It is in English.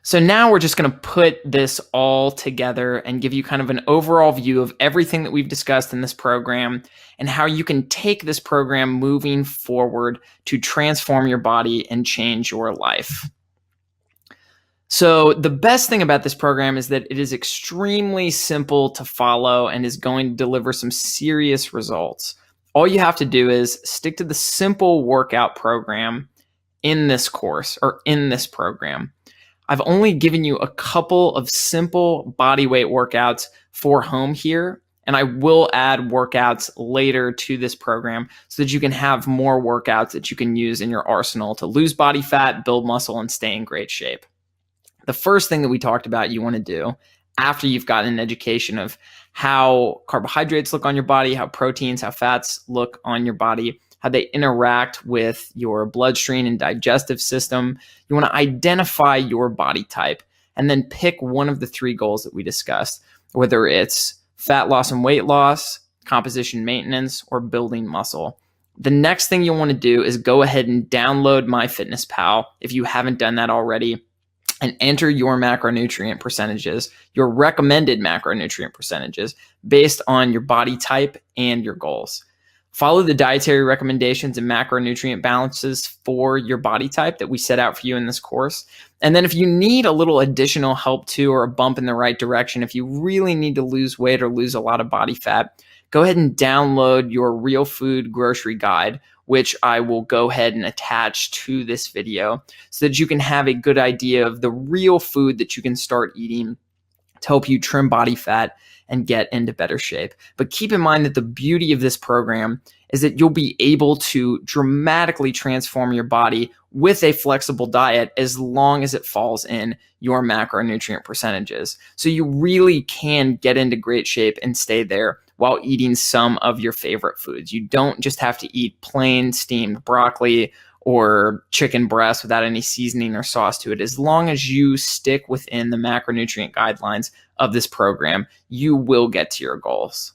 So now we're just going to put this all together and give you kind of an overall view of everything that we've discussed in this program and how you can take this program moving forward to transform your body and change your life. So the best thing about this program is that it is extremely simple to follow and is going to deliver some serious results. All you have to do is stick to the simple workout program in this course or in this program. I've only given you a couple of simple body weight workouts for home here, and I will add workouts later to this program so that you can have more workouts that you can use in your arsenal to lose body fat, build muscle, and stay in great shape. The first thing that we talked about you want to do after you've gotten an education of how carbohydrates look on your body, how proteins, how fats look on your body, how they interact with your bloodstream and digestive system. You want to identify your body type and then pick one of the three goals that we discussed, whether it's fat loss and weight loss, composition maintenance, or building muscle. The next thing you'll want to do is go ahead and download MyFitnessPal if you haven't done that already, and enter your macronutrient percentages, your recommended macronutrient percentages based on your body type and your goals. Follow the dietary recommendations and macronutrient balances for your body type that we set out for you in this course. And then if you need a little additional help too, or a bump in the right direction, if you really need to lose weight or lose a lot of body fat, go ahead and download your Real Food Grocery Guide, which I will go ahead and attach to this video so that you can have a good idea of the real food that you can start eating to help you trim body fat and get into better shape. But keep in mind that the beauty of this program is that you'll be able to dramatically transform your body with a flexible diet as long as it falls in your macronutrient percentages. So you really can get into great shape and stay there while eating some of your favorite foods. You don't just have to eat plain steamed broccoli or chicken breast without any seasoning or sauce to it. As long as you stick within the macronutrient guidelines of this program, you will get to your goals.